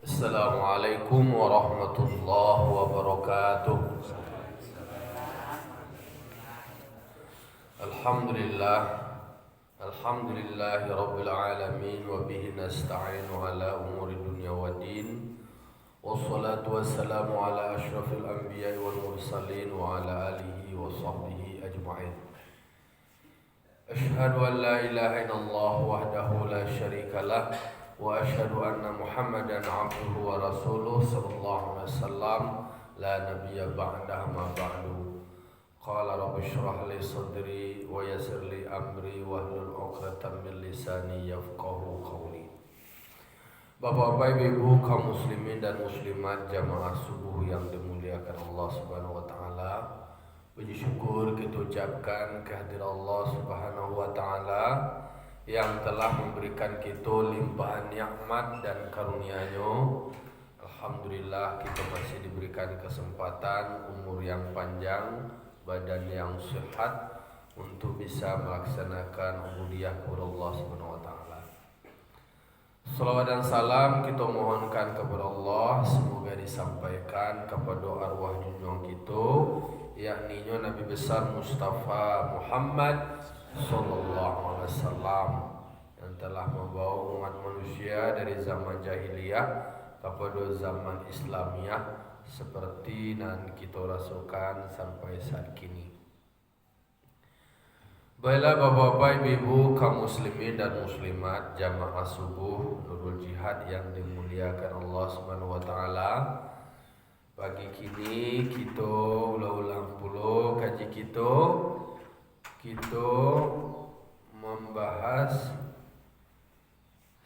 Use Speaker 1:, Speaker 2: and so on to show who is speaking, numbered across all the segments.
Speaker 1: Assalamualaikum warahmatullahi wabarakatuh. Alhamdulillah. Alhamdulillahi rabbil alamin wa bihi nasta'inu ala umuri dunya waddin. Wassalatu wassalamu ala asyrafil anbiya'i wal mursalin wa ala alihi wa sahbihi ajma'in. Ashhadu an la ilaha illallah wahdahu la syarika lah wa asyhadu anna Muhammadan abduhu wa rasuluh sallallahu alaihi wasallam la nabiyya ba'dahu ma ba'du. Qala rabbi shrah li sadri wa yassir li amri wahlul 'uqdatam min lisani yafqahu qawli. Bapak-bapak, ibu-ibu, kaum muslimin dan muslimat jamaah subuh yang dimuliakan Allah Subhanahu wa taala. Puji syukur kita ucapkan kehadiran Allah Subhanahu wa taala yang telah memberikan kita limpahan nikmat dan karunia-Nya. Alhamdulillah kita masih diberikan kesempatan, umur yang panjang, badan yang sehat untuk bisa melaksanakan ubudiyah kepada Allah Subhanahu wa taala. Salawat dan salam kita mohonkan kepada Allah, semoga disampaikan kepada arwah junjungan kita, yakni Nabi besar Mustafa Muhammad sallallahu alaihi wasallam yang telah membawa umat manusia dari zaman jahiliyah kepada zaman Islamiyah seperti yang kita rasakan sampai saat kini. Baiklah bapak-bapak, ibu-ibu, kaum muslimin dan muslimat jamaah subuh Nurul Jihad yang dimuliakan Allah Subhanahu wa taala. Pagi kini kita ulang-ulang puluh kaji kita membahas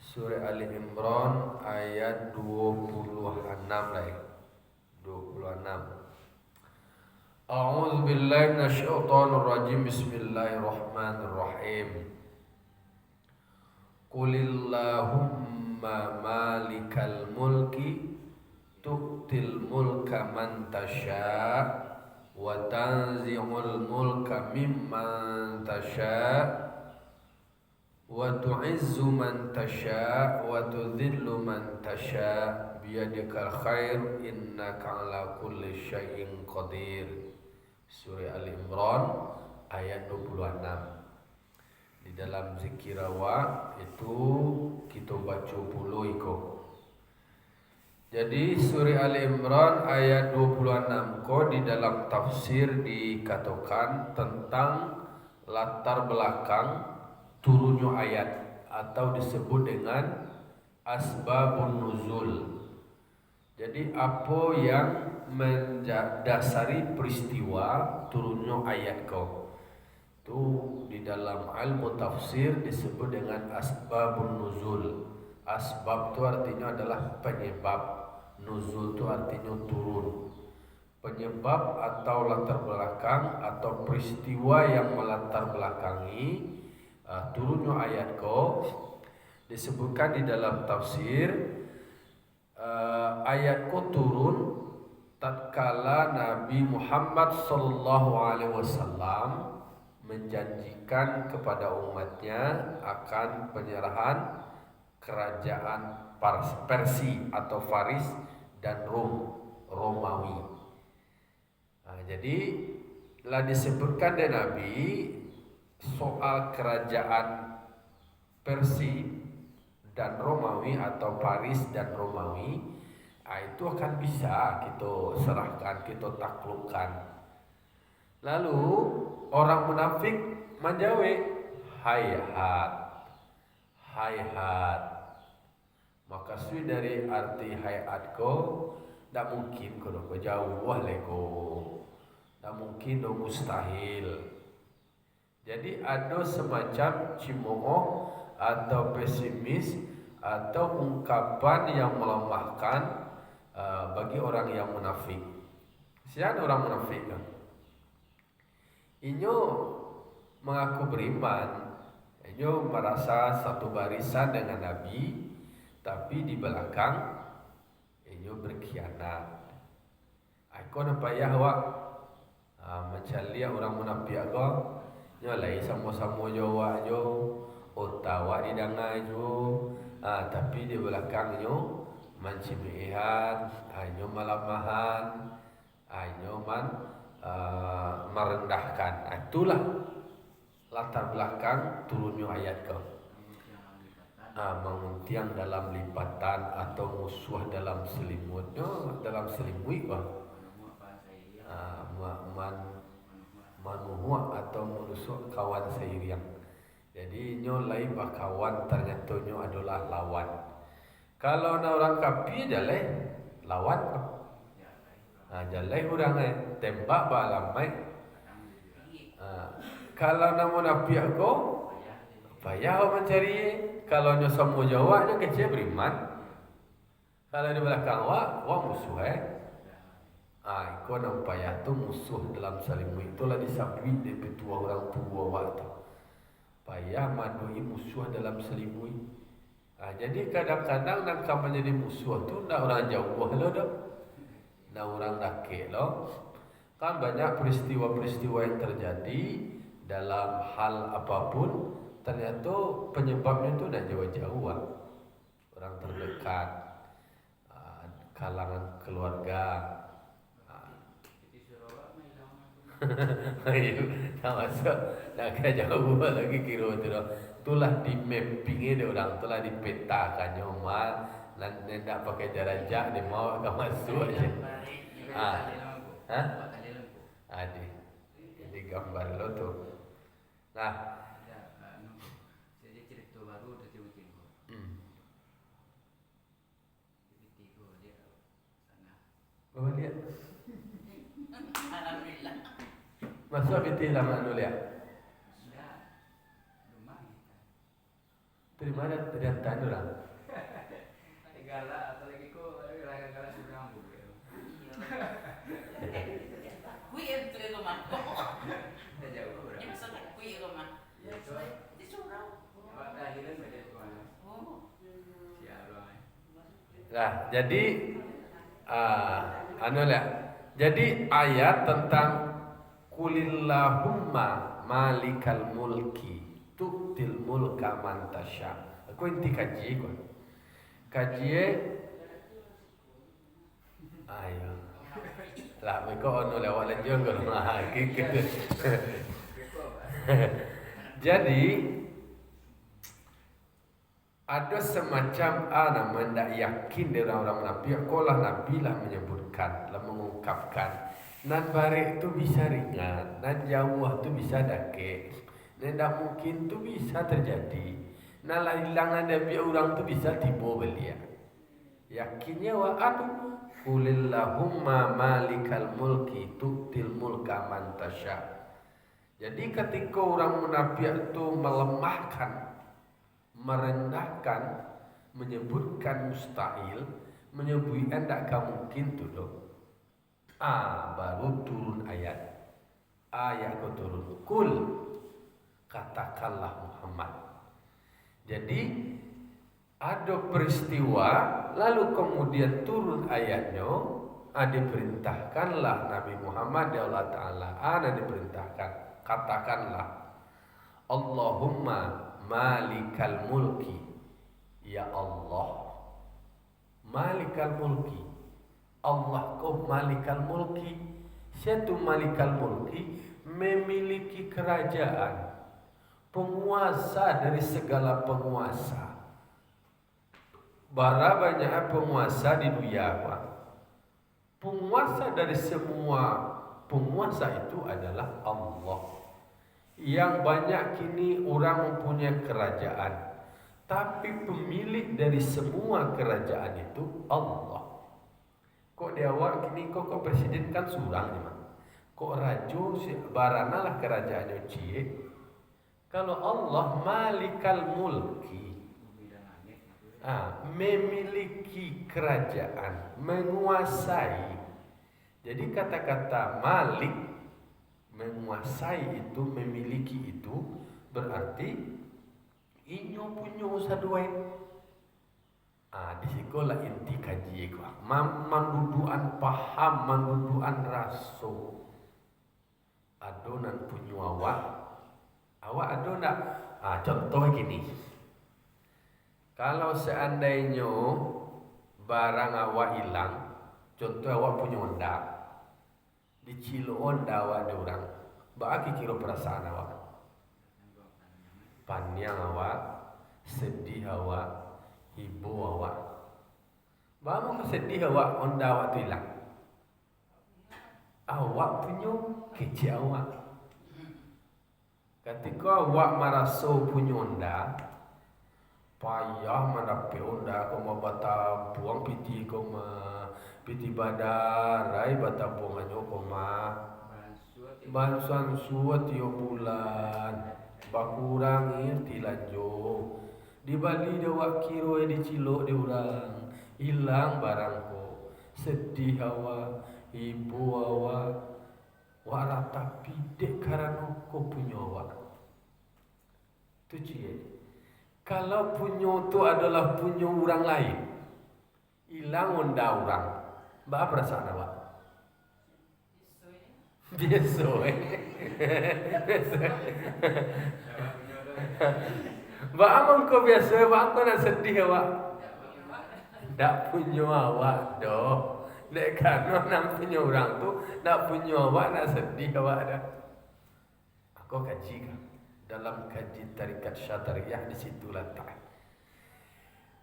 Speaker 1: surah Ali Imran ayat 26 lah. 26. A'udzu billahi minasyaitonir rajim. Bismillahirrahmanirrahim. Qulillahumma malikal mulki tu'til mulka man tasya' wa tanzi'ul mulka mimman tasya' wa tu'izzu man tasya' wa tudhillu man tasya' biyadikal khair innaka ala kulli syai'in qadir. Surah Al-Imran ayat 26. Di dalam zikirawa itu kita baca puluh iko. Jadi surah Al-Imran ayat 26 ko di dalam tafsir dikatakan tentang latar belakang turunnya ayat atau disebut dengan asbabun nuzul. Jadi apa yang mendasari peristiwa turunnya ayat kau itu di dalam ilmu tafsir disebut dengan asbabun nuzul. Asbab itu artinya adalah penyebab, nuzul itu artinya turun. Penyebab atau latar belakang atau peristiwa yang melatar belakangi turunnya ayat kau disebutkan di dalam tafsir. Ayatku turun tatkala Nabi Muhammad sallallahu alaihi wasallam menjanjikan kepada umatnya akan penyerahan kerajaan Persia atau Faris dan Romawi. Jadi telah disebutkan dari Nabi soal kerajaan Persia dan Romawi atau Paris dan Romawi, itu akan bisa kita serahkan, kita taklukkan. Lalu orang munafik menjawab, hayhat. Maka sui dari arti hayhat ko, tak mungkin ko jauh leko, tak mungkin do mustahil. Jadi ada semacam cimooh atau pesimis atau ungkapan yang melemahkan bagi orang yang munafik. Siapa orang munafik kan? Inyo mengaku beriman, inyo merasa satu barisan dengan Nabi, tapi di belakang inyo berkhianat. Aku nampak ya awak mencari orang munafik ko, nyalai sama-sama Jawa jo. Ottawa di dangai jo, tapi di belakangnya mancimihan, ayo malamahan, ayo merendahkan. Itulah latar belakang turunnya ayat kau. Menguntiang dalam lipatan atau musuh dalam selimut. Dalam selimut bang. Manuhua atau musuh kawan seiring. Jadi nyolai kawan ternyata nyo adalah lawan. Kalau orang kapi jalai lawan kok. Jalai orang tembak balamai. Kalau namun api aku payah mencari. Kalau nyo semua Jawa nyo kecil beriman. Kalau di belakang wah musuh Iko nampayah tu musuh dalam salimu. Itulah disabit dari petua orang tua waktu. Payah madui musuh dalam selimut. Jadi kadang-kadang nak menjadi musuh tu nak orang jauh lo dah. Nak orang dakik lo. Kan banyak peristiwa-peristiwa yang terjadi dalam hal apapun, ternyata penyebabnya tu nak jauh-jauh. Orang terdekat, kalangan keluarga. Ayo, tak masuk, nak jauh lagi kira tu. Itulah di mappingnya dia orang, itulah dipetakannya mal, dan tidak pakai jarak jauh dia mau agak masuk aja. Ada, jadi gambar lo tu. Nah,
Speaker 2: jadi cerita baru dari weekend ko. Dia sana.
Speaker 1: Bawa lihat.
Speaker 2: Alhamdulillah.
Speaker 1: Masuk biti lama dulu ya.
Speaker 2: Sudah rumah kita.
Speaker 1: Terima kasih jantan orang.
Speaker 2: Gala atau lagi ko gala sudah ambu.
Speaker 3: Kui itu rumah.
Speaker 2: Dah jauh orang.
Speaker 3: Ini maksudnya kui rumah. Di surau.
Speaker 2: Awak lahiran pada tuan.
Speaker 3: Oh.
Speaker 2: Siapa?
Speaker 1: Nah, jadi jadi ayat tentang kulillahumma malikal mulki tu'til mulka man tasha. Aku inti kaji ko. Kaji ayo. Lah mereka ono lewat lejong kalau gitu. Jadi ada semacam mendak yakin dari orang Nabi. Kolah Nabi lah menyebutkan, lah mengungkapkan. Nan barik tu bisa ringan, nan jauh tu bisa dake. Nan tak mungkin tu bisa terjadi. Nan hilangan dari orang tu bisa tiba belia. Yakinnya Qulillahumma malikal mulki tu'til mulka man tasha. Jadi ketika orang munafik itu melemahkan, merendahkan, menyebutkan mustahil, menyebutkan tidak mungkin tu loh. Baru turun ayat. Ayat ko turun. Kul, katakanlah Muhammad. Jadi ada peristiwa, lalu kemudian turun ayatnya. Diperintahkanlah Nabi Muhammad ya Allah Ta'ala. Diperintahkan, katakanlah Allahumma malikal mulki, ya Allah, malikal mulki, Allah kau malikal mulki. Siapa malikal mulki? Memiliki kerajaan, penguasa dari segala penguasa. Bara banyak penguasa di dunia. Penguasa dari semua penguasa itu adalah Allah. Yang banyak kini orang mempunyai kerajaan, tapi pemilik dari semua kerajaan itu Allah. Kok dia awak kini kok presiden kan surang ni mah. Kok raja barana lah kerajaannya cie. Kalau Allah malikal mulki, memiliki kerajaan, menguasai. Jadi kata-kata malik, menguasai itu, memiliki itu berarti inyo punya usaha dua. Di sekolah inti kaji ko. Manduduan paham, manduduan raso. Adonan punya awak ada nak? Contoh gini. Kalau seandainya barang awak hilang, contoh awak punya Honda, dicilo Honda awak ada orang, bagi kira perasaan awak, panjang awak, sedih awak, hibur awak, baru sedih awak Honda awak tu hilang, awak punya kecil awak. Ketika awak merasa punya Honda, payah mendapat Honda, kau mau bata buang piti, kau mau piti badarai bata buang aja, kau mau bansuan suat 3 bulan, bakurangi tilanjo. Di Bali dia awak kira di cilok dia orang, hilang barangku, sedih awak, ibu awak. Walau tapi dek karena kau punya awak. Tu cie. Kalau punya tu adalah punya orang lain, hilang Honda orang, bah perasaan awak? Biasa. Bah amang kau biasa, bah kau nak sedih awak? Tak punya awak doh. Dek karena nak punya orang tu, nak punya awak, nak sedih awak dah. Aku kaji kan? Dalam kaji tarikat Syatariyah di situ letak.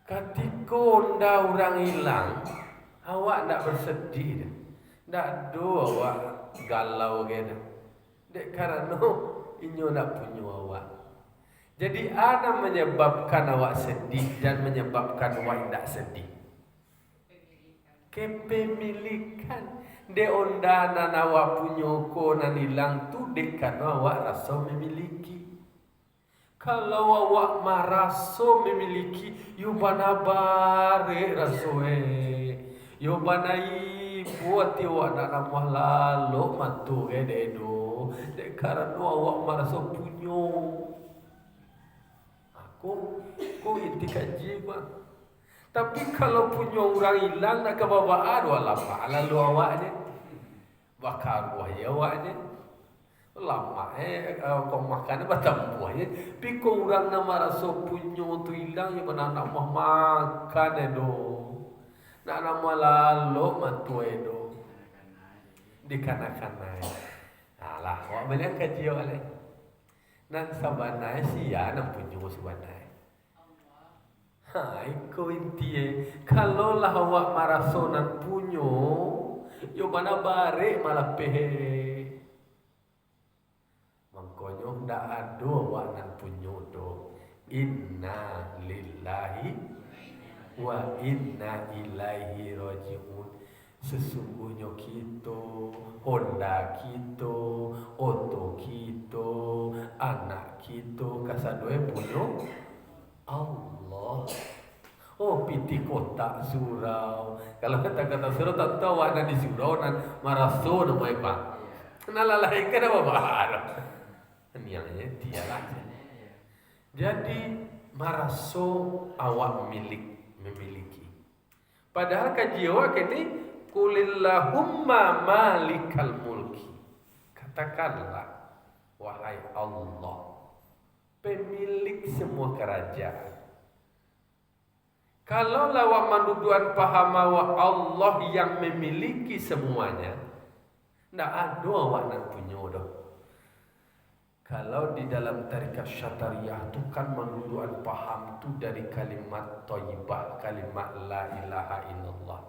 Speaker 1: Ketika Honda orang hilang, awak tak bersedih dah. Tak ada awak galau ke dah. Dek karena inyo nak punya awak. Jadi ada menyebabkan awak sedih dan menyebabkan awak tak sedih. Kepemilikan de Honda nan awak punya ko nan hilang tu dek karena awak rasa memiliki. Kalau awak maraso memiliki, you bana bare rasoe, you bana buat awak nak namah lalu mantu dedo, dek karena awak maraso punya. Aku inti kaji bang. Tapi kalau punya orang hilang nak ke babaan walapa lalu awaknya bakar buahnya awaknya lama kau makan batang buahnya. Tapi kau orang nama rasa punya tu hilang yang mana nak makan edo, nak nama lalu mantu edo dikanak-kanak. Alah, awak banyak kaji awak ni. Nan sabanai sia nan punya sabanai. Iko inti kalau lah awak maraso nan punyo, yo mana bare malah pehe. Mangkonyo ndak ada awak nan punyo do. Inna lillahi wa inna ilaihi rajiun. Sesungguhnya kita, Honda kita, oto kita, anak kita, kasadoi punyo Allah. Oh, piti kotak surau. Kalau kata surau tak tahu ada di surau nan maraso nama apa. Kenalah ikan apa bahar. Niatnya tiada. Jadi maraso awak memiliki. Padahal kaji awak ini kulillahumma malikal mulki. Katakanlah wahai Allah, pemilik semua kerajaan. Kalau lawak manuduan paham bahwa Allah yang memiliki semuanya, tidak ada awak nak punya dah. Kalau di dalam tarikat Syatariyah tu kan manuduan paham tu dari kalimat thayyibah, kalimat la ilaha illallah.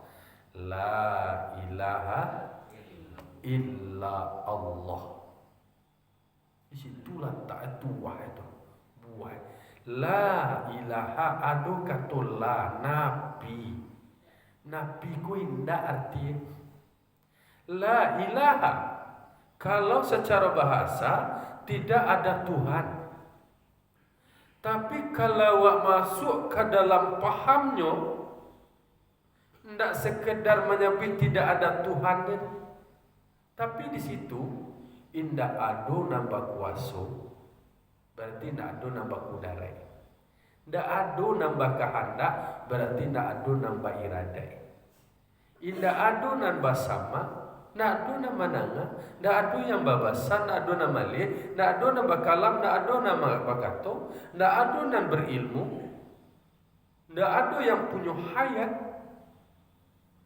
Speaker 1: La ilaha illa Allah. Di situlah tak tuah itu. Buat la ilaha adu katola nabi. Nabi ku indah arti la ilaha. Kalau secara bahasa tidak ada Tuhan. Tapi kalau awak masuk ke dalam pahamnya, tidak sekedar menyebut tidak ada Tuhan, tapi di situ indah ado nambah kuasa, berarti tidak ado nambah kudarai. Tidak ado nambah kehendak, berarti tidak ado nambah iradai. Indah ado nambah sama, tidak ado nama nanga, tidak ado yang babasan, tidak ado nama lih, tidak ado nambah kalam, tidak ado nama bakato, tidak ado nan berilmu, tidak ado yang punya hayat.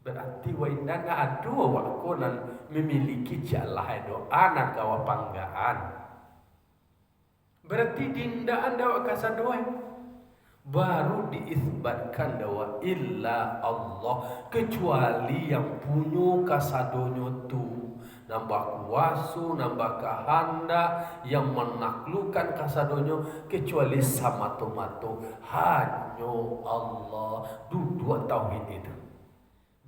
Speaker 1: Berarti wa inna adu wa konan memiliki jalah do anak kawa panggaan. Berarti dinda anda wa kasadoe baru diisbatkan dawa illa Allah, kecuali yang punya kasadonyo tu nambah kuasu, nambah kehendak yang menaklukkan kasadonyo, kecuali sama tomato hanya Allah. Duduk tauhid itu,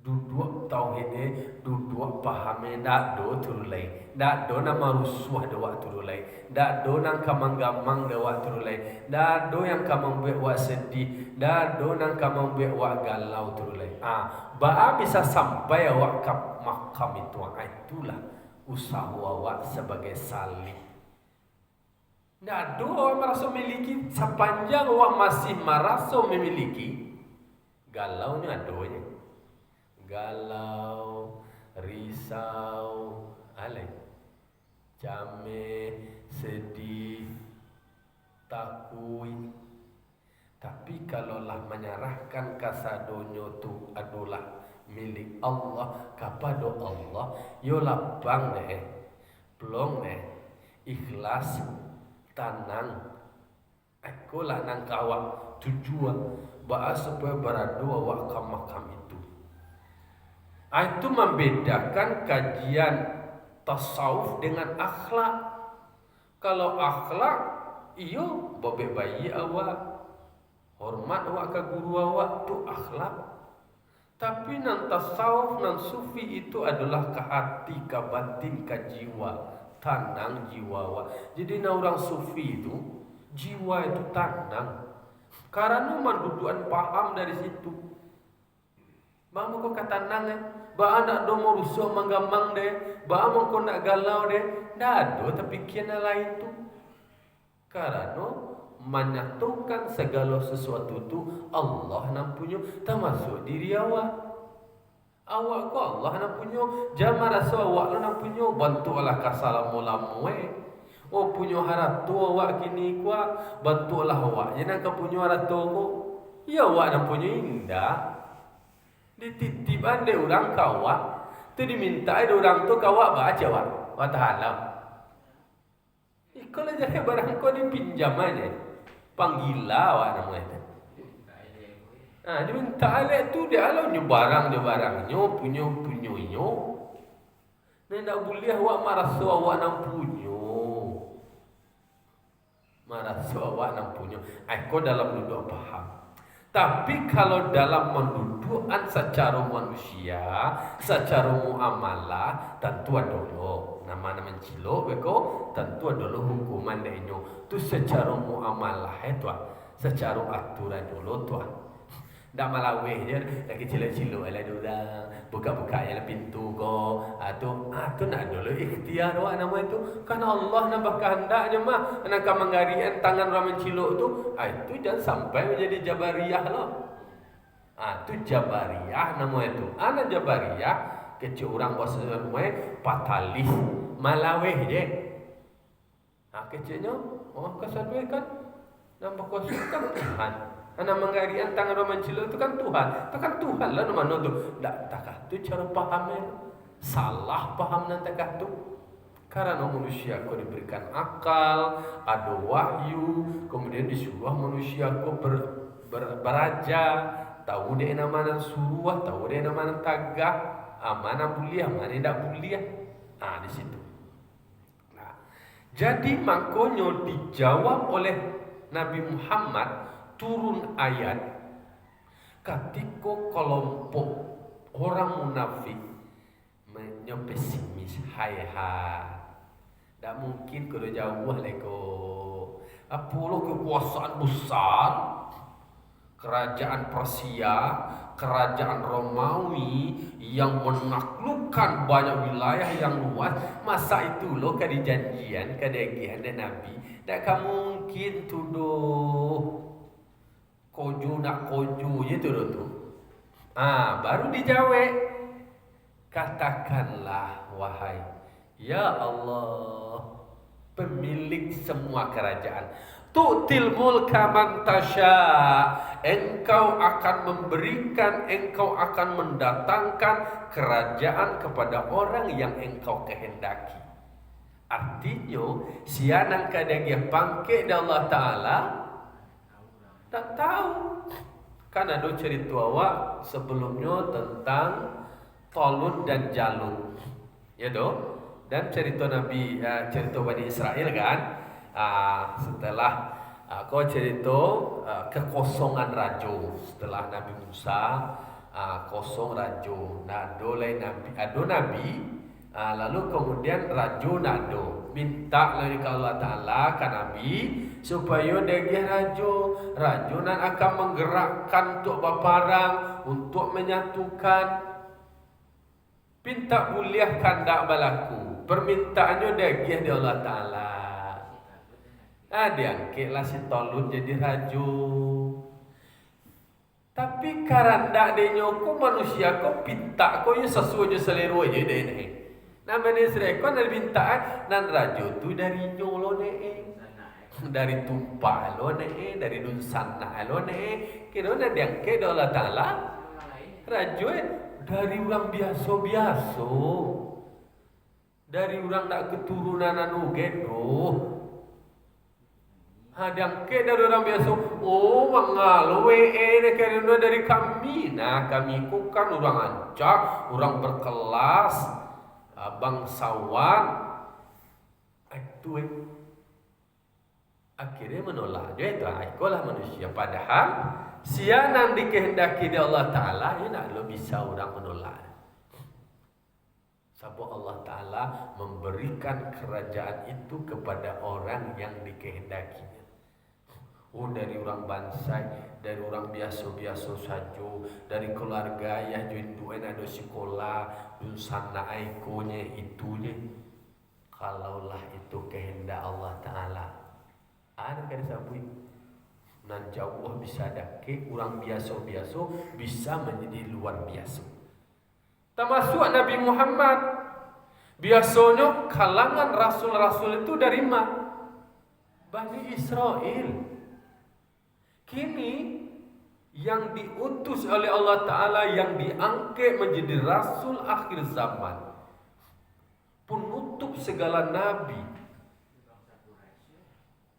Speaker 1: duduk tauhid ini, duduk pahami ndak do turulai, ndak do nama rusuh dawa turulai, ndak do nang kamang-gamang dawa turulai, ndak do yang kamang buat wa sedih, ndak do nang kamang buat wa galau turulai. Ba bisa sampai awak ke makam itu, itulah usaha awak sebagai salih. Ndak do awak merasa memiliki, sepanjang awak masih merasa memiliki, galaunya adonya. Galau, risau, alai, jame, sedih, takut. Tapi kalaulah menyerahkan kasadonyo tu adalah milik Allah kepada Allah, yo lapang deh, pelong deh, ikhlas, tenang. Aku lah nang kawak tujuan bahas supaya berdoa wak makam itu. Itu membedakan kajian tasawuf dengan akhlak. Kalau akhlak, iyo bobek bayi awak, hormat awak ke guru awak, tu akhlak. Tapi nan tasawuf, nan sufi itu adalah ke hati, ke batin, ke jiwa, tenang jiwa awak. Jadi nan orang sufi itu jiwa itu tenang. Karena manduduan paham dari situ. Bang kau kata tenang ba anak do mau rusuh manggamang deh, ba kau nak galau deh, dah do tapi kian lain tu. Karena menyatukan segala sesuatu tu Allah nam punya, termasuk diri awak. Awak ko Allah nam punya, jama rasa awak nam punya, bantu Allah kasalamu Oh punya haratu awak kini kuat, bantulah awak. Jangan kau punya haratu ko, ya awak nam punya indah. Dititipan de orang kawak, tu diminta de orang tu kawak baca wa tahalam. Kalau jadi barang kau dipinjam aja, panggila wa namanya. Diminta ale tu dia alau nyu barangnya punya. Ndak boleh awak marah so awak nam punya. Marah so awak nam punya. Kau dalam duduk paham. Tapi kalau dalam mendudukan secara manusia, secara muamalah, tentu ada dulu. Nama mencilo, beko, tentu ada dulu hukuman denyo. Tu secara muamalah itu, secara aturan dulu tu. Dah malaweh je, lagi cilo-cilo ala orang, buka-buka ya pintu ko, tu nak dulu ikhtiar awak nama itu. Karena Allah nambah kehendaknya mah, nak menggarian tangan orang mencilo tu, itu jangan sampai menjadi jabariyah loh. Tu jabariyah nama itu. Anak jabariyah kecil orang bahasa patalis, malaweh je. Kecilnya, kesadwe kan, nambah kuasa kan Tuhan. Anak menggarian tangan orang mencilo itu kan Tuhan. Itu kan Tuhan lah nama tu. Tak tu cara pahamnya. Salah paham nanti tu. Karena manusia kau diberikan akal, ada wahyu, kemudian disuruh manusia kau beraja, tahu dia nama suruh, tahu dia nama tagah, mana buliah, mana tidak buliah. Di situ. Jadi makanya dijawab oleh Nabi Muhammad turun ayat ketika kelompok orang munafik pesimis, hai. Tak mungkin kalau jauh leko. Apolo kekuasaan besar, kerajaan Persia, kerajaan Romawi yang menaklukkan banyak wilayah yang luas. Masa itu lo kadijanjian, kadagian dan Nabi. Tak mungkin tuduh kojo nak kojo je tu. Baru dijawab. Katakanlah wahai ya Allah, pemilik semua kerajaan, Tu'til mulka man tasya. Engkau akan memberikan, engkau akan mendatangkan kerajaan kepada orang yang engkau kehendaki. Artinya, sianang kadang pangke da Allah Ta'ala tak tahu. Kan ada cerita awak sebelumnya tentang Talut dan Jalut. Ya doh? Dan cerita Nabi, cerita Bani Israel kan? Setelah kau cerita kekosongan rajo setelah Nabi Musa kosong rajo. Nah, dolai Nabi, lalu kemudian rajo nado minta lagi ke Allah Ta'ala ke Nabi supaya dia rajo nan akan menggerakkan untuk baparang untuk menyatukan. Pinta buliah kandak balaku. Permintaannya dagih di Allah Ta'ala. Diangkitlah si Talut jadi rajo. Tapi karanda dia nyoko manusia ko pinta ko yo sesuai selero aja deh nih. Namanya Israel ko nan pintaan nan rajo tu dari nyolo nih. Dari tumpah lo nih, dari dunsana lo nih. Kira na diangkit di Allah Ta'ala. Rajo dari orang biasa-biasa. Dari orang nak keturunan anu gedo. Diangkat dari orang biasa. Oh, mangalo karena dari kami. Nah, kami ku kan orang ancak, orang berkelas, bangsawan. Itu akhirnya menolak. Dia itu ikolah manusia. Padahal sianan dikehendaki di Allah Ta'ala, ini nak lo bisa orang menolak. Sebab Allah Ta'ala memberikan kerajaan itu kepada orang yang dikehendakinya. Dari orang bangsa, dari orang biasa-biasa saja, dari keluarga ya juinduen ada sekolah, dunsana aikonya itunya. Kalaulah itu kehendak Allah Ta'ala, ada kan sabui. Nan jauh bisa dake orang biasa-biasa bisa menjadi luar biasa. Termasuk Nabi Muhammad. Biasanya kalangan rasul-rasul itu dari mana? Bani Israel. Kini yang diutus oleh Allah Ta'ala, yang diangkat menjadi rasul akhir zaman, penutup segala nabi,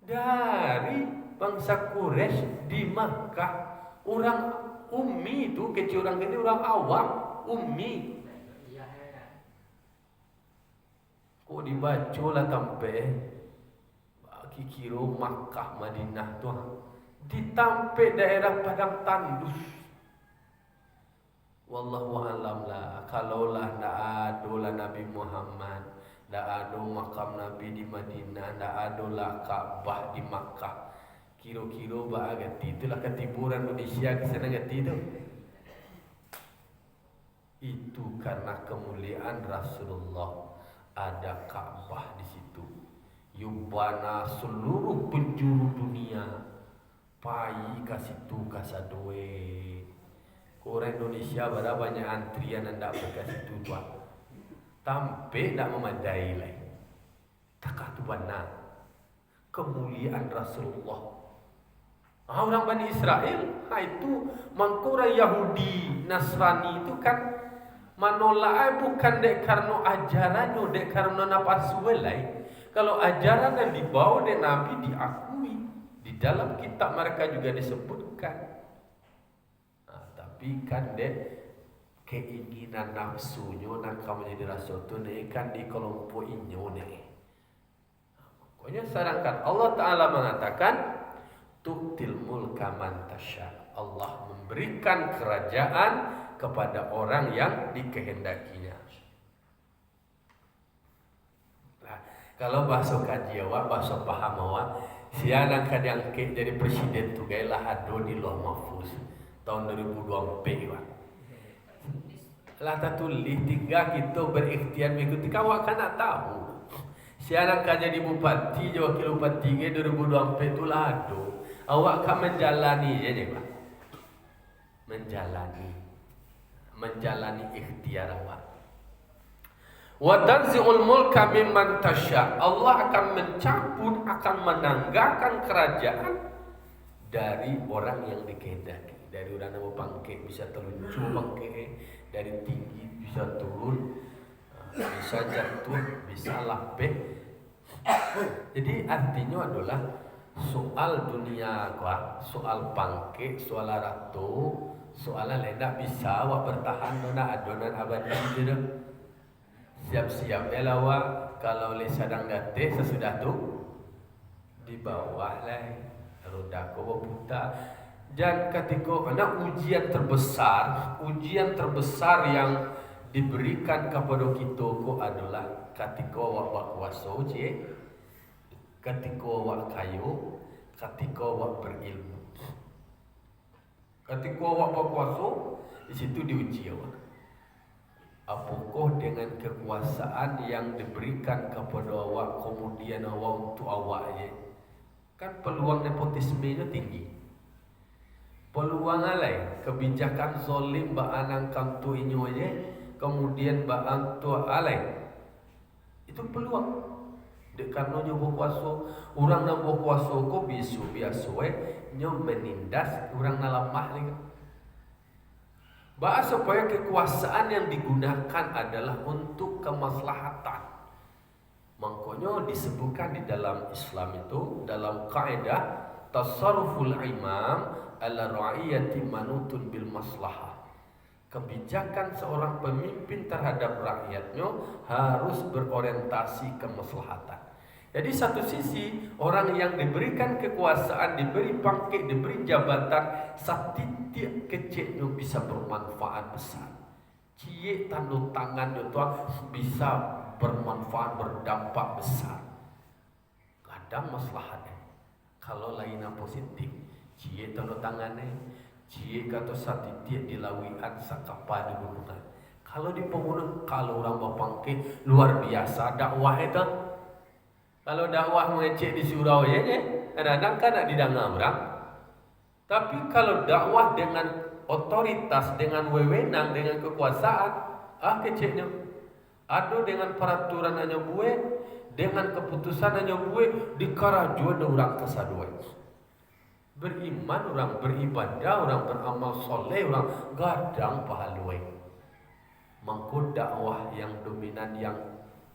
Speaker 1: dari bangsa Quraisy di Makkah. Orang ummi itu, kecil orang ini orang awam, ummi. Kok dibaca lah tampe kikiro Makkah Madinah tu ditampe daerah padang tandus. Wallahu alam lah. Kalaulah ndak ada lah Nabi Muhammad, ndak ada makam Nabi di Madinah, ndak ada lah Ka'bah di Makkah, kiro-kiro bagati itulah ketiburan Indonesia ke sana gati itu. Itu karena kemuliaan Rasulullah. Ada Ka'bah di situ. Yubana seluruh penjuru dunia. Pai kasih tu kasadoe. Orang Indonesia berapa banyak antrian anda berkasih tu tuan. Tampe tak memadai lagi. Takah tu benar. Kemuliaan Rasulullah. Orang Bani Israel, itu mangkura Yahudi, Nasrani itu kan menolak bukan dek karena ajarannya, dek karena nafas welai. Kalau ajaran yang dibawa oleh Nabi diakui, di dalam kitab mereka juga disebutkan. Tapi kan dek keinginan nafsunya nak kamu jadi rasul tu nih kan di kelompok inyo nih. Pokoknya sarankan Allah Ta'ala mengatakan tu'til mulka man tasya. Allah memberikan kerajaan kepada orang yang dikehendakinya. Nah, kalau bahasa kaji awak, bahasa paham awak, siapa yang jadi presiden tu gailah ado di Lauh Mahfuz tahun 2024 Pak. Lah tertulis tinggal kita berikhtiar mengikuti awak kan nak tahu. Siapa yang jadi bupati, wakil bupati 2024 tu lah ado. Awak kan menjalani je Pak. Menjalani ikhtiar awak. Wa tanzi'ul mulka mimman tasya. Allah akan mencabut, akan menanggalkan kerajaan dari orang yang dikehendaki. Dari orang yang bangkit bisa terluncur bangkit, dari tinggi bisa turun, bisa jatuh, bisa lapeh. Jadi artinya adalah soal dunia soal bangkit, soal ratu, soal tidak bisa wak bertahan dona adonan abadi gitu. Siap-siap elawa kalau le sadang date sesudah tu di bawah lah roda ko buta. Dan ketika ada ujian terbesar yang diberikan kepada kita ko adalah ketika wak kuasa ketika wak kayu, ketika wak berilmu. Ketika wak berkuasa, di situ diuji awak. Apakah dengan kekuasaan yang diberikan kepada awak kemudian awak untuk awak je? Kan peluang nepotisme itu tinggi. Peluang alai kebijakan zolim ba anang kantu inyo je, kemudian ba antu alai. Itu peluang. Dek karena nyo berkuasa, orang nak berkuasa ko biasa nyo menindas orang na lemah ni. Bahas supaya kekuasaan yang digunakan adalah untuk kemaslahatan. Makanya disebutkan di dalam Islam itu dalam kaidah tasarruful imam ala ra'iyati manutun bil maslahah. Kebijakan seorang pemimpin terhadap rakyatnya harus berorientasi kemaslahatan. Jadi satu sisi orang yang diberikan kekuasaan, diberi pangkat, diberi jabatan, setitik kecilnya bisa bermanfaat besar. Cie tanda tangan itu bisa bermanfaat, berdampak besar. Kadang maslahatnya. Kalau lainnya positif, cie tanda tangannya, cie kata setitik dilawian sakapa di gunungan. Kalau di pegunungan, kalau orang berpangkat luar biasa dakwah itu. Kalau dakwah mengecek di surau ya, kadang-kadang kan nak didengar orang. Tapi kalau dakwah dengan otoritas, dengan wewenang, dengan kekuasaan, keceknya. Ada dengan peraturan hanya buat, dengan keputusan hanya buat, dikaraju ada orang kesadua. Beriman orang, beribadah orang, beramal soleh orang, gadang pahalui. Mangko dakwah yang dominan yang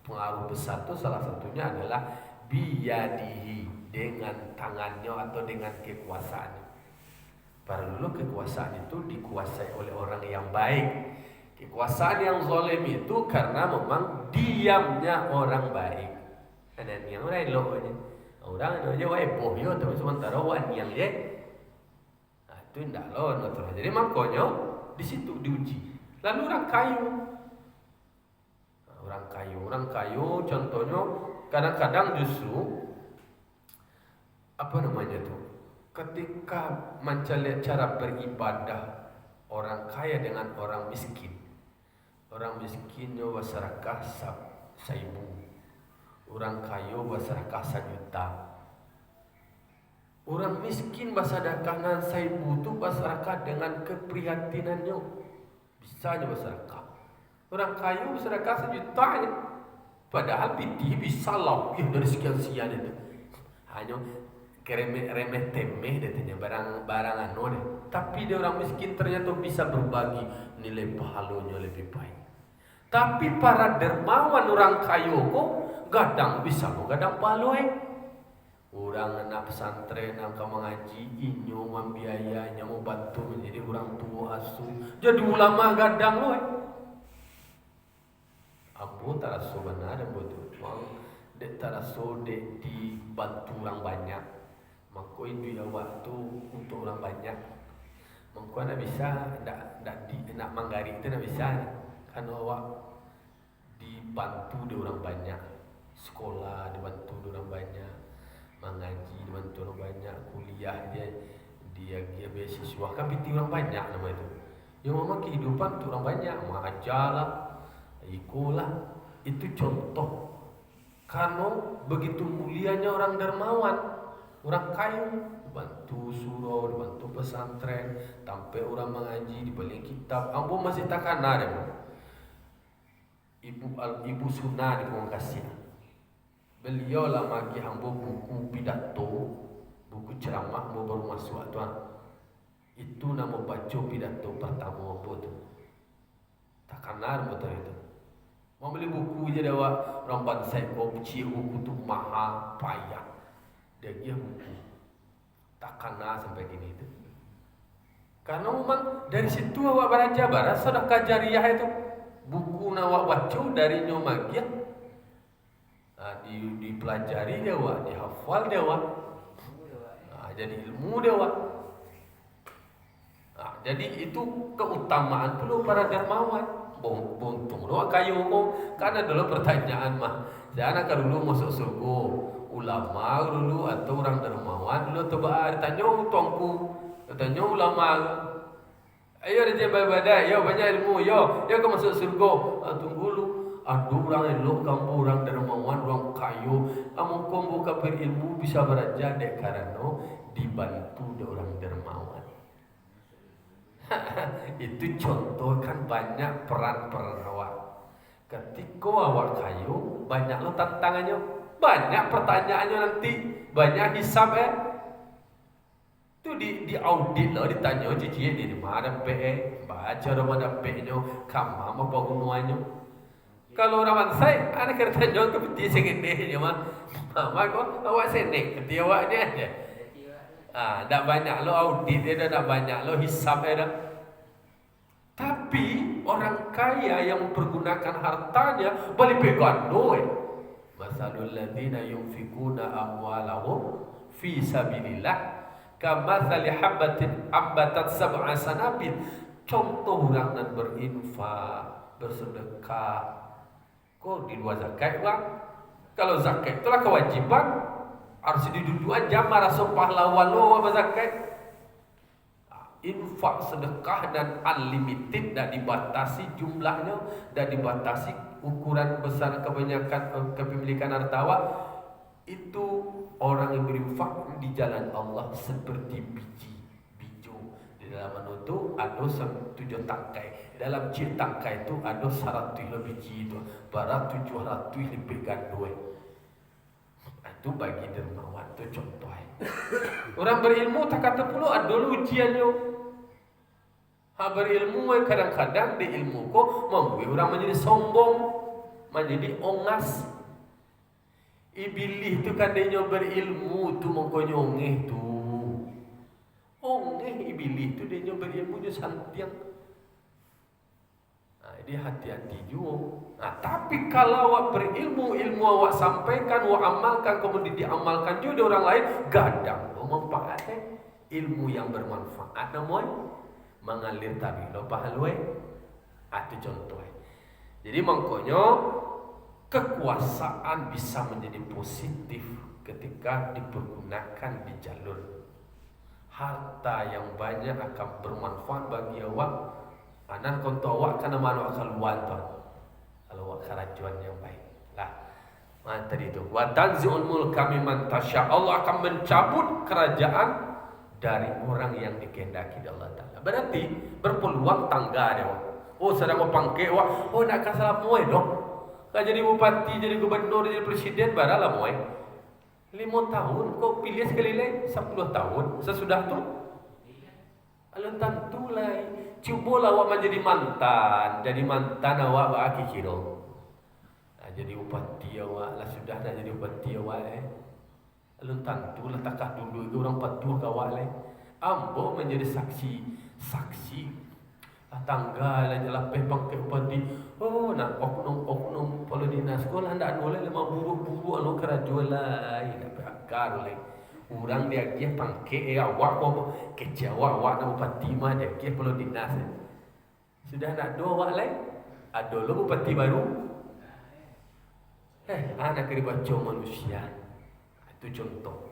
Speaker 1: pengaruh besar itu salah satunya adalah biyadihi, dengan tangannya atau dengan kekuasaannya. Para dulu kekuasaan itu dikuasai oleh orang yang baik. Kekuasaan yang zalim itu karena memang diamnya orang baik. Dan yang lain lohnya orang itu aja wae bohyo tapi sementara wan yang ye. Nah, itu ndak loh terus. Jadi makanya di situ diuji. Lalu orang kayu contohnya kadang-kadang justru apa namanya tuh ketika mencari cara beribadah orang kaya dengan orang miskin masyarakat 1.000, orang kaya masyarakat 1.000.000. Orang miskin bersedekah 1.000 itu masyarakat dengan keprihatinannya bisanya masyarakat. Orang kaya bersedekah 1.000.000 padahal piti bisa lebih dari sekian itu. Hanya remeh temeh dia barang anu deh. Tapi dia orang miskin ternyata bisa berbagi nilai pahalanya lebih baik. Tapi para dermawan orang kaya kok gadang bisa gadang pahalanya. Orang anak pesantren angka mengaji inyo membiayanya mau bantu menjadi orang tua asuh. Jadi ulama gadang loh. Ambo taraso benar betul. Dek taraso dek dibantu orang banyak. Maka itu ya waktu untuk orang banyak. Maka nak bisa nak manggari itu nak bisa. Karena awak dibantu di orang banyak. Sekolah dibantu di orang banyak. Mengaji dibantu orang banyak. Kuliah dia beasiswa kan piti orang banyak nama itu. Yang memang kehidupan tu orang banyak. Mengajarlah. Ikulah itu contoh karena begitu mulianya orang dermawan, orang kaya bantu surau, bantu pesantren, sampai orang mengaji di balik kitab. Ambo masih takkan ada. Ibu Suna di Pungkasih. Beliau lah magi hambo buku pidato, buku ceramah mau baru masuk tuan. Itu nama baca pidato pertama apa tu? Tak kenal betul itu. Mau beli buku je dewa orang bangsa ko buku tu mahal payah. Dia buku. Tak kenal sampai gini itu. Karena memang dari situ awak belajar barat sedekah jariah itu buku nawak baca dari nyomagia dipelajari dia awak, dihafal dia awak. Jadi ilmu dia awak. Jadi itu keutamaan dulu para dermawan. Buntung doa kayu karena dulu pertanyaan mah. Saya nak dulu masuk surga ulama dulu atau orang dermawan dulu coba ditanya tuangku. Katanya ulama, ayo dia beribadah, yo banyak ilmu, yo kau masuk surga. Tunggu lu, ada orang elok, kamu orang dermawan, orang kayu, kamu buka berilmu bisa belajar dek karena dibantu oleh orang dermawan. Itu contoh kan banyak peran-peran awak. Ketika awak kayu, banyak lo tantangannya, banyak pertanyaannya nanti, banyak hisab itu di audit lah, ditanya cici di mana PE, baca mana PE-nya, kamar apa gunuannya. Kalau orang saya, anak kertanya ke peti segede mah, mama kok awak senek, peti awak ni aja. Tak banyak lo audit dia, tak banyak lo hisab dia. Tapi orang kaya yang mempergunakan hartanya boleh pegang doa. Masalul ladzina yunfikuna amwalahum fi sabilillah kamathali habatin ambatat sab'a sanabil. Contoh orang yang berinfak, bersedekah. Kok di luar zakat bang? Kalau zakat itulah kewajiban, harus didudukan jamaah rasul pahlawan lo apa zakat. Infak sedekah dan unlimited, dan dibatasi jumlahnya, dan dibatasi ukuran besar kebanyakan kepemilikan harta. Itu orang yang berinfak di jalan Allah seperti biji di dalam itu ada 7 tangkai, dalam cik tangkai itu ada 100 biji itu barat 700 lebih gandoi. Itu bagi dermawan itu contoh. Orang berilmu tak kata pula ada ujiannya. Berilmu kadang-kadang di ilmu kok membuat orang menjadi sombong, menjadi ongas. Iblis tu kan dia berilmu tu mengkonyongeh tu. Ongeh iblis tu dia berilmu dia santiang. Dia hati-hati juga. Tapi kalau awak berilmu, ilmu awak sampaikan, awak amalkan, kemudian diamalkan juga orang lain, gadang memanfaatkan ilmu yang bermanfaat namanya mengalir tadi lo pahalwe. Itu contoh. Jadi makanya kekuasaan bisa menjadi positif ketika dipergunakan di jalur harta yang banyak akan bermanfaat bagi awak. Anan konto awak kana manu akal luan tuan. Kalau awak kerajuan yang baik. Lah, tadi itu. Wa tanzi'ul mulka mimman tasya. Allah akan mencabut kerajaan dari orang yang dikehendaki Allah Ta'ala. Berarti berpeluang tangga dia. Sedang mau pangke awak. Nak kasalah moe dong. Kan jadi bupati, jadi gubernur, jadi presiden baralah moe. 5 tahun kau pilih sekali lagi 10 tahun sesudah tu. Alun tentu lah. Cubalah awak menjadi mantan. Jadi mantan awak baki kira. Jadi bupati awak lah sudah dah jadi bupati awak Alun tentu letakkan dulu itu orang patuh kawak ambo menjadi saksi tangga lah jelapeh pangke bupati. Nak oknum kalau dinas sekolah ndak boleh lama buru-buru anu kerajuan lain apa akar lain. Orang dia pangke awak kok kecewa awak nak bupati mah dia perlu dinas. Sudah nak dua awak lain. Ada lo bupati baru. Anak dibaca manusia. Itu contoh.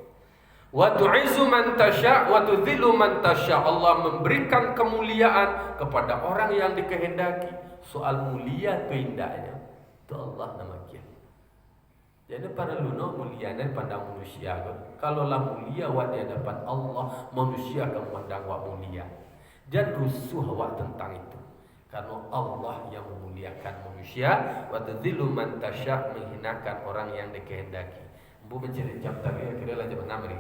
Speaker 1: Wa tu'izzu man tasya wa tudhillu man tasya. Allah memberikan kemuliaan kepada orang yang dikehendaki. Soal mulia tu indahnya. Itu Allah nama dia. Jadi para luno mulianya pandang manusia. Kalaulah mulia awak di hadapan Allah, manusia akan memandang awak mulia. Jangan rusuh awak tentang itu. Karena Allah yang memuliakan manusia, wa tadzillu man tasya, menghinakan orang yang dikehendaki. Bu mencari jam tadi akhirnya jam 6 ini.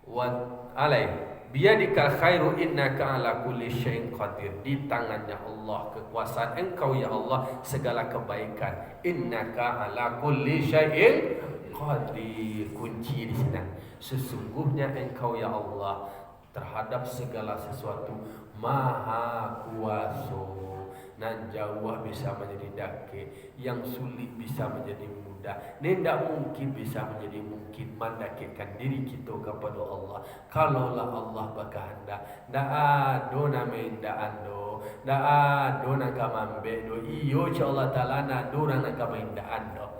Speaker 1: Wa alai biyadikal khairu innaka ala kulli syai'in qadir. Di tangannya Allah kekuasaan engkau ya Allah segala kebaikan. Innaka ala kulli syai'in qadir. Kunci di sini. Sesungguhnya engkau ya Allah terhadap segala sesuatu maha kuasa. Nan jauh bisa menjadi dake, yang sulit bisa menjadi mudah. Tidak mungkin bisa menjadi mungkin. Mendakikkan diri kita kepada Allah. Kalaulah Allah berkehendak, dak ada nama ando, dak ada nak mambe do. Iyo cha Allah Taala na do nak mainda ando.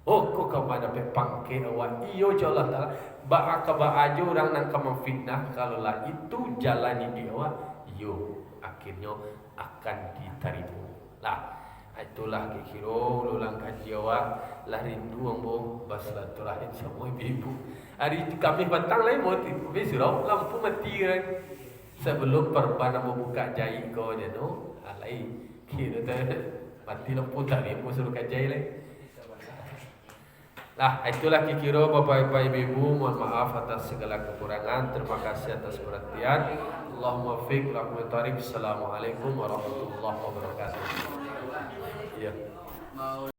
Speaker 1: Oh kok kepada pepangke awak. Iyo cha Allah Taala ba aja orang nak memfitnah. Kalaulah itu jalani dia awak, yo akhirnya akan diterima. Lah, itulah kira ulang kaji awak lah rindu ambo bersilaturahim semua ibu. Hari itu kami petang lain motif. Besok lampu mati kan. Sebelum perban ambo buka jahit kau je no. Alai kira mati lampu tadi ambo suruh kajai lain. Lah, itulah kira Bapak-bapak Ibu-ibu, mohon maaf atas segala kekurangan. Terima kasih atas perhatian. Allahumma fiqh wa tariq. Assalamualaikum warahmatullahi wabarakatuh. Iya.